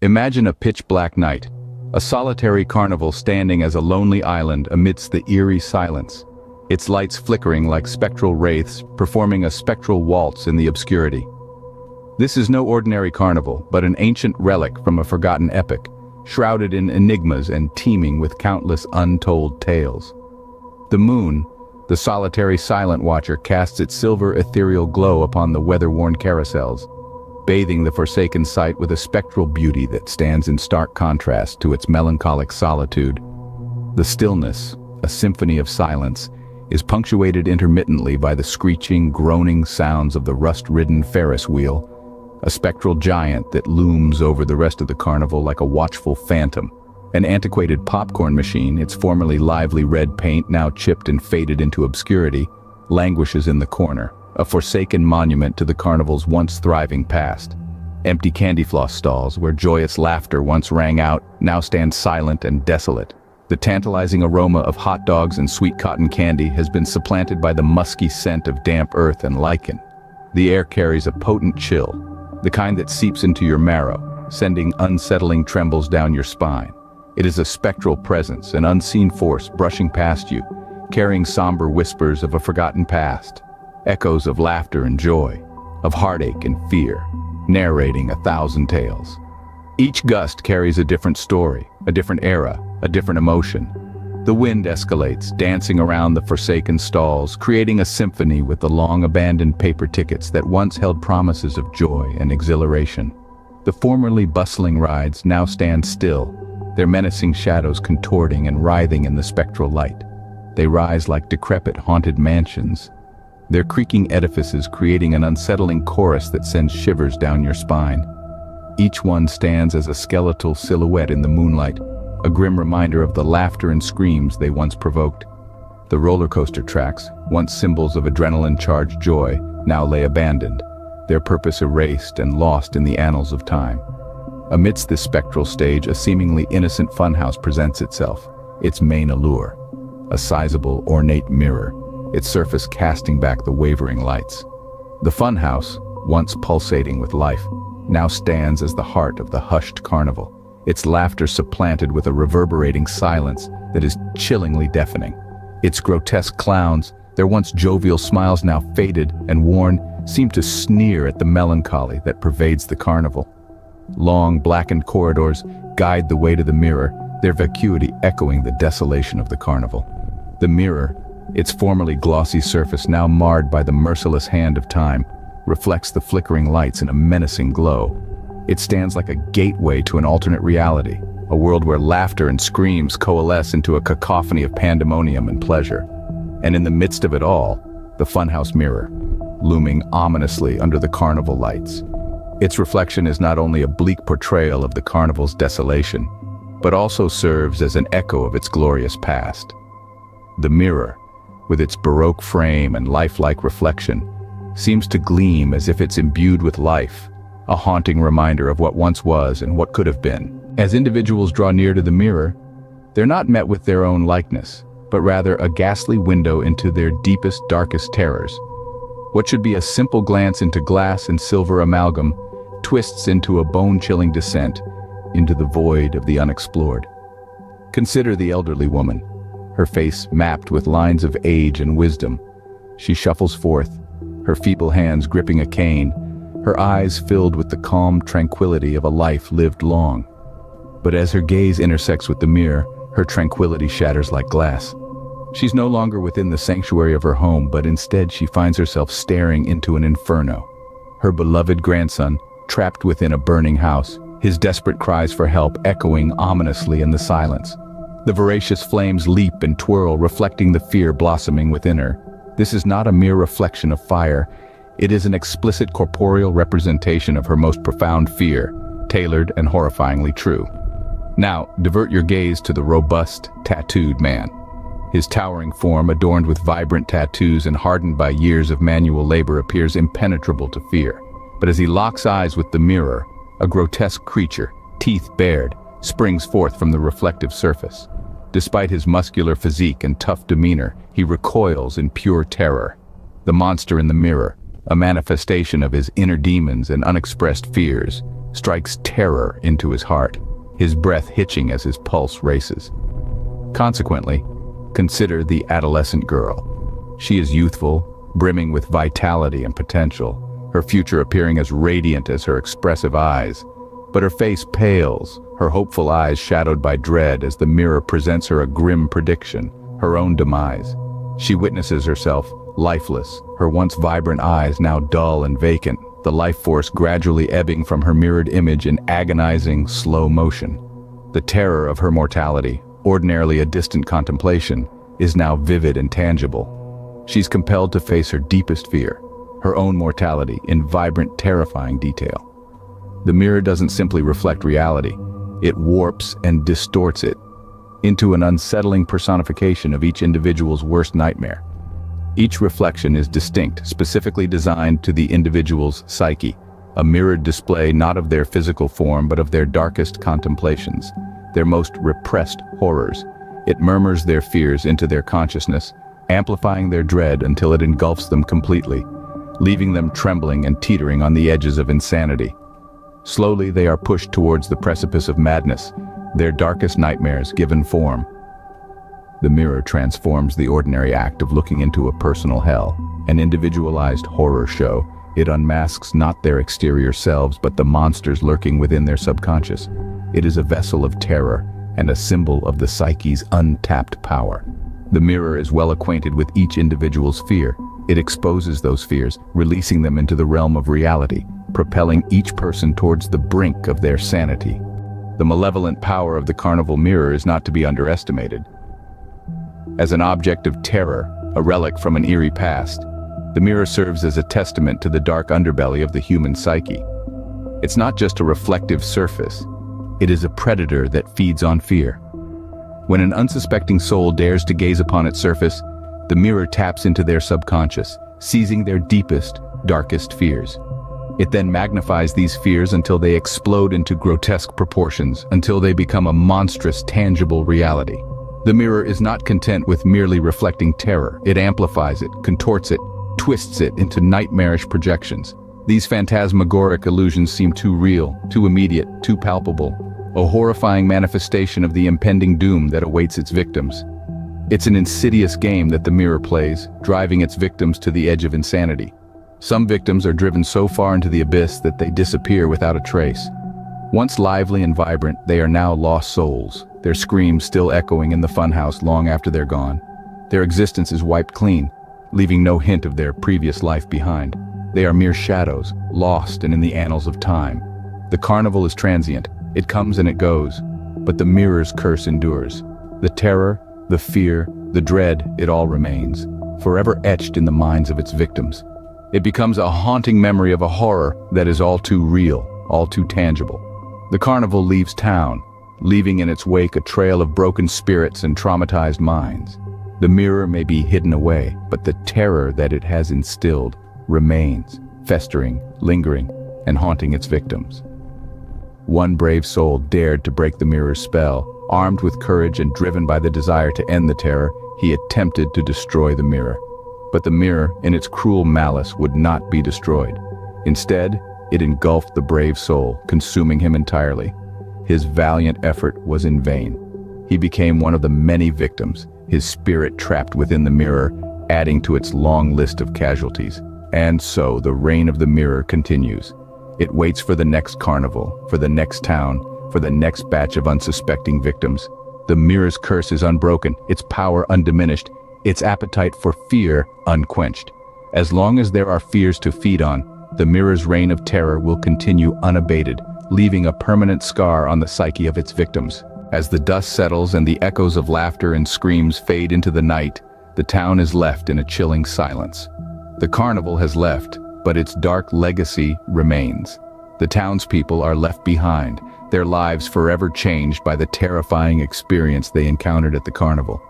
Imagine a pitch-black night, a solitary carnival standing as a lonely island amidst the eerie silence, its lights flickering like spectral wraiths performing a spectral waltz in the obscurity. This is no ordinary carnival, but an ancient relic from a forgotten epoch, shrouded in enigmas and teeming with countless untold tales. The moon, the solitary silent watcher, casts its silver ethereal glow upon the weather-worn carousels, bathing the forsaken site with a spectral beauty that stands in stark contrast to its melancholic solitude. The stillness, a symphony of silence, is punctuated intermittently by the screeching, groaning sounds of the rust-ridden Ferris wheel, a spectral giant that looms over the rest of the carnival like a watchful phantom. An antiquated popcorn machine, its formerly lively red paint now chipped and faded into obscurity, languishes in the corner, a forsaken monument to the carnival's once thriving past. Empty candy floss stalls, where joyous laughter once rang out, now stand silent and desolate. The tantalizing aroma of hot dogs and sweet cotton candy has been supplanted by the musky scent of damp earth and lichen. The air carries a potent chill, the kind that seeps into your marrow, sending unsettling trembles down your spine. It is a spectral presence, an unseen force brushing past you, carrying somber whispers of a forgotten past, echoes of laughter and joy, of heartache and fear, narrating 1,000 tales. Each gust carries a different story, a different era, a different emotion. The wind escalates, dancing around the forsaken stalls, creating a symphony with the long-abandoned paper tickets that once held promises of joy and exhilaration. The formerly bustling rides now stand still, their menacing shadows contorting and writhing in the spectral light. They rise like decrepit haunted mansions, their creaking edifices creating an unsettling chorus that sends shivers down your spine. Each one stands as a skeletal silhouette in the moonlight, a grim reminder of the laughter and screams they once provoked. The roller coaster tracks, once symbols of adrenaline-charged joy, now lay abandoned, their purpose erased and lost in the annals of time. Amidst this spectral stage, a seemingly innocent funhouse presents itself, its main allure, a sizable, ornate mirror, its surface casting back the wavering lights. The funhouse, once pulsating with life, now stands as the heart of the hushed carnival, its laughter supplanted with a reverberating silence that is chillingly deafening. Its grotesque clowns, their once jovial smiles now faded and worn, seem to sneer at the melancholy that pervades the carnival. Long, blackened corridors guide the way to the mirror, their vacuity echoing the desolation of the carnival. The mirror, its formerly glossy surface now marred by the merciless hand of time, reflects the flickering lights in a menacing glow. It stands like a gateway to an alternate reality, a world where laughter and screams coalesce into a cacophony of pandemonium and pleasure. And in the midst of it all, the funhouse mirror, looming ominously under the carnival lights. Its reflection is not only a bleak portrayal of the carnival's desolation, but also serves as an echo of its glorious past. The mirror, with its baroque frame and lifelike reflection, seems to gleam as if it's imbued with life, a haunting reminder of what once was and what could have been. As individuals draw near to the mirror, they're not met with their own likeness, but rather a ghastly window into their deepest, darkest terrors. What should be a simple glance into glass and silver amalgam twists into a bone-chilling descent into the void of the unexplored. Consider the elderly woman, her face mapped with lines of age and wisdom. She shuffles forth, her feeble hands gripping a cane, her eyes filled with the calm tranquility of a life lived long. But as her gaze intersects with the mirror, her tranquility shatters like glass. She's no longer within the sanctuary of her home, but instead she finds herself staring into an inferno. Her beloved grandson, trapped within a burning house, his desperate cries for help echoing ominously in the silence. The voracious flames leap and twirl, reflecting the fear blossoming within her. This is not a mere reflection of fire. It is an explicit corporeal representation of her most profound fear, tailored and horrifyingly true. Now, divert your gaze to the robust, tattooed man. His towering form, adorned with vibrant tattoos and hardened by years of manual labor, appears impenetrable to fear. But as he locks eyes with the mirror, a grotesque creature, teeth bared, springs forth from the reflective surface. Despite his muscular physique and tough demeanor, he recoils in pure terror. The monster in the mirror, a manifestation of his inner demons and unexpressed fears, strikes terror into his heart, his breath hitching as his pulse races. Consequently, consider the adolescent girl. She is youthful, brimming with vitality and potential, her future appearing as radiant as her expressive eyes. But her face pales, her hopeful eyes shadowed by dread as the mirror presents her a grim prediction, her own demise. She witnesses herself lifeless, her once vibrant eyes now dull and vacant, the life force gradually ebbing from her mirrored image in agonizing, slow motion. The terror of her mortality, ordinarily a distant contemplation, is now vivid and tangible. She's compelled to face her deepest fear, her own mortality, in vibrant, terrifying detail. The mirror doesn't simply reflect reality, it warps and distorts it into an unsettling personification of each individual's worst nightmare. Each reflection is distinct, specifically designed to the individual's psyche, a mirrored display not of their physical form but of their darkest contemplations, their most repressed horrors. It murmurs their fears into their consciousness, amplifying their dread until it engulfs them completely, leaving them trembling and teetering on the edges of insanity. Slowly they are pushed towards the precipice of madness, their darkest nightmares given form. The mirror transforms the ordinary act of looking into a personal hell, an individualized horror show. It unmasks not their exterior selves but the monsters lurking within their subconscious. It is a vessel of terror and a symbol of the psyche's untapped power. The mirror is well acquainted with each individual's fear. It exposes those fears, releasing them into the realm of reality, propelling each person towards the brink of their sanity. The malevolent power of the carnival mirror is not to be underestimated. As an object of terror, a relic from an eerie past, the mirror serves as a testament to the dark underbelly of the human psyche. It's not just a reflective surface, it is a predator that feeds on fear. When an unsuspecting soul dares to gaze upon its surface, the mirror taps into their subconscious, seizing their deepest, darkest fears. It then magnifies these fears until they explode into grotesque proportions, until they become a monstrous, tangible reality. The mirror is not content with merely reflecting terror. It amplifies it, contorts it, twists it into nightmarish projections. These phantasmagoric illusions seem too real, too immediate, too palpable, a horrifying manifestation of the impending doom that awaits its victims. It's an insidious game that the mirror plays, driving its victims to the edge of insanity. Some victims are driven so far into the abyss that they disappear without a trace. Once lively and vibrant, they are now lost souls, their screams still echoing in the funhouse long after they're gone. Their existence is wiped clean, leaving no hint of their previous life behind. They are mere shadows, lost and in the annals of time. The carnival is transient, it comes and it goes, but the mirror's curse endures. The terror, the fear, the dread, it all remains, forever etched in the minds of its victims. It becomes a haunting memory of a horror that is all too real, all too tangible. The carnival leaves town, leaving in its wake a trail of broken spirits and traumatized minds. The mirror may be hidden away, but the terror that it has instilled remains, festering, lingering, and haunting its victims. One brave soul dared to break the mirror's spell. Armed with courage and driven by the desire to end the terror, he attempted to destroy the mirror. But the mirror, in its cruel malice, would not be destroyed. Instead, it engulfed the brave soul, consuming him entirely. His valiant effort was in vain. He became one of the many victims, his spirit trapped within the mirror, adding to its long list of casualties. And so the reign of the mirror continues. It waits for the next carnival, for the next town, for the next batch of unsuspecting victims. The mirror's curse is unbroken, its power undiminished, its appetite for fear unquenched. As long as there are fears to feed on, the mirror's reign of terror will continue unabated, leaving a permanent scar on the psyche of its victims. As the dust settles and the echoes of laughter and screams fade into the night, the town is left in a chilling silence. The carnival has left, but its dark legacy remains. The townspeople are left behind, their lives forever changed by the terrifying experience they encountered at the carnival.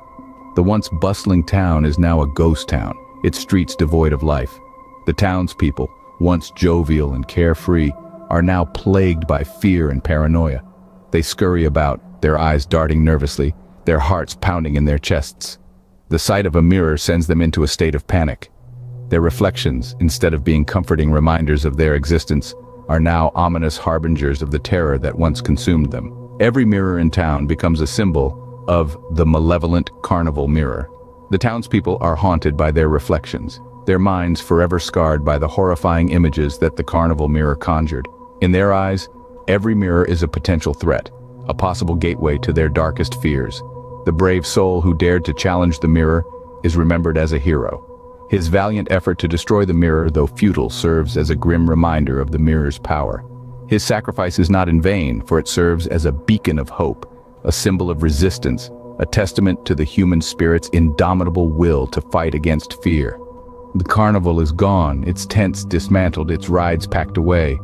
The once bustling town is now a ghost town, its streets devoid of life. The townspeople, once jovial and carefree, are now plagued by fear and paranoia. They scurry about, their eyes darting nervously, their hearts pounding in their chests. The sight of a mirror sends them into a state of panic. Their reflections, instead of being comforting reminders of their existence, are now ominous harbingers of the terror that once consumed them. Every mirror in town becomes a symbol of the Malevolent Carnival mirror. The townspeople are haunted by their reflections, their minds forever scarred by the horrifying images that the carnival mirror conjured. In their eyes, every mirror is a potential threat, a possible gateway to their darkest fears. The brave soul who dared to challenge the mirror is remembered as a hero. His valiant effort to destroy the mirror, though futile, serves as a grim reminder of the mirror's power. His sacrifice is not in vain, for it serves as a beacon of hope, a symbol of resistance, a testament to the human spirit's indomitable will to fight against fear. The carnival is gone, its tents dismantled, its rides packed away.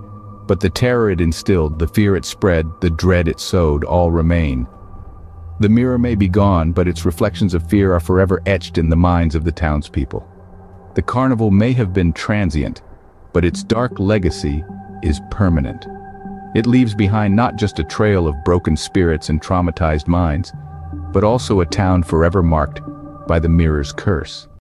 But the terror it instilled, the fear it spread, the dread it sowed, all remain. The mirror may be gone, but its reflections of fear are forever etched in the minds of the townspeople. The carnival may have been transient, but its dark legacy is permanent. It leaves behind not just a trail of broken spirits and traumatized minds, but also a town forever marked by the mirror's curse.